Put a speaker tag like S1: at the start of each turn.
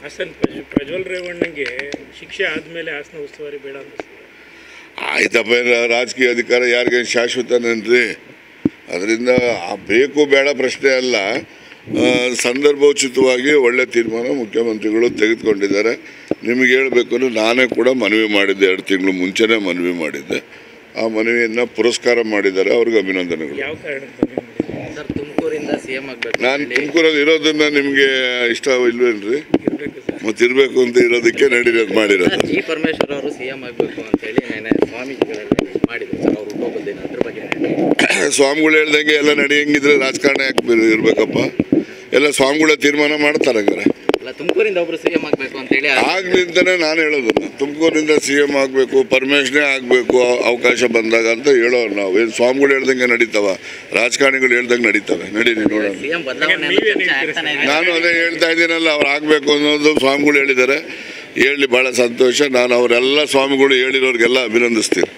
S1: ಹಾಸನ ಪ್ರಜ್ವಲ್ ರೇವಣ್ಣಂಗೆ ಶಿಕ್ಷೆ ಆದಮೇಲೆ ಹಾಸನ ಉಸ್ತುವಾರಿ ಬೇಡ ಅನ್ನಿಸ್ತದೆ.
S2: ಆಯ್ತಪ್ಪ, ರಾಜಕೀಯ ಅಧಿಕಾರ ಯಾರಿಗೆ ಶಾಶ್ವತನೇನ್ರಿ? ಅದರಿಂದ ಬೇಕು ಬೇಡ ಪ್ರಶ್ನೆ ಅಲ್ಲ. ಸಂದರ್ಭೋಚಿತವಾಗಿ ಒಳ್ಳೆ ತೀರ್ಮಾನ ಮುಖ್ಯಮಂತ್ರಿಗಳು ತೆಗೆದುಕೊಂಡಿದ್ದಾರೆ. ನಿಮಗೆ ಹೇಳಬೇಕು ಅಂದರೆ ನಾನೇ ಕೂಡ ಮನವಿ ಮಾಡಿದ್ದೆ, 2 ತಿಂಗಳು ಮುಂಚೆನೇ ಮನವಿ ಮಾಡಿದ್ದೆ. ಆ ಮನವಿಯನ್ನು ಪುರಸ್ಕಾರ ಮಾಡಿದ್ದಾರೆ, ಅವ್ರಿಗೆ ಅಭಿನಂದನೆಗಳು.
S1: ಯಾವ ಕಾರಣಕ್ಕೆ
S3: ಸರ್ ತುಮಕೂರಿಂದ ಸಿಎಂ ಆಗಬೇಕು?
S2: ನಾನು ತುಮಕೂರಲ್ಲಿ ಇರೋದನ್ನ ನಿಮಗೆ ಇಷ್ಟ ಇಲ್ವೇನ್ರಿ? ಮತ್ತೆ ಇರಬೇಕು ಅಂತ ಇರೋದಕ್ಕೆ ನಡೀರೋದು ಮಾಡಿರೋದು.
S3: ಜಿ ಪರಮೇಶ್ವರ್ ಅವರು ಸಿಎಂ ಆಗಬೇಕು ಅಂತೇಳಿ ಸ್ವಾಮೀಜಿಗಳಲ್ಲಿ ಮಾಡಿದ್ರು ಸರ್, ಅವ್ರು ಹುಟ್ಟೋಗೋದಿಲ್ಲ, ಅದ್ರ ಬಗ್ಗೆ
S2: ಸ್ವಾಮಿಗಳು ಹೇಳ್ದಂಗೆ ಎಲ್ಲ ನಡೆಯಂಗಿದ್ರೆ ರಾಜಕಾರಣ ಯಾಕೆ ಇರಬೇಕಪ್ಪ? ಎಲ್ಲ ಸ್ವಾಮಿಗಳ ತೀರ್ಮಾನ ಮಾಡ್ತಾರೆ. ಹಂಗಾರೆ
S3: ಅಲ್ಲ, ತುಮಕೂರಿಂದ ಒಬ್ರು ಸಿಎಂ ಆಗಬೇಕು ಅಂತೇಳಿ
S2: ಆಗ್ಲಿಂದನೇ ನಾನು ಹೇಳೋದನ್ನ, ತುಮಕೂರಿಂದ ಸಿಎಂ ಆಗಬೇಕು, ಪರಮೇಶ್ವರೇ ಆಗಬೇಕು ಅವಕಾಶ ಬಂದಾಗ ಅಂತ ಹೇಳೋರು ನಾವು. ಏನು ಸ್ವಾಮಿಗಳು ಹೇಳ್ದಂಗೆ ನಡೀತಾವ? ರಾಜಕಾರಣಿಗಳು ಹೇಳ್ದಂಗೆ ನಡೀತವೆ? ನಡೀರಿ ನೋಡೋಣ. ನಾನು ಅದೇ ಹೇಳ್ತಾ ಇದ್ದೀನಲ್ಲ, ಅವ್ರು ಆಗಬೇಕು ಅನ್ನೋದು ಸ್ವಾಮಿಗಳು ಹೇಳಿದ್ದಾರೆ. ಹೇಳಿ ಭಾಳ ಸಂತೋಷ. ನಾನು ಅವರೆಲ್ಲ ಸ್ವಾಮಿಗಳು ಹೇಳಿರೋರಿಗೆಲ್ಲ ಅಭಿನಂದಿಸ್ತೀನಿ.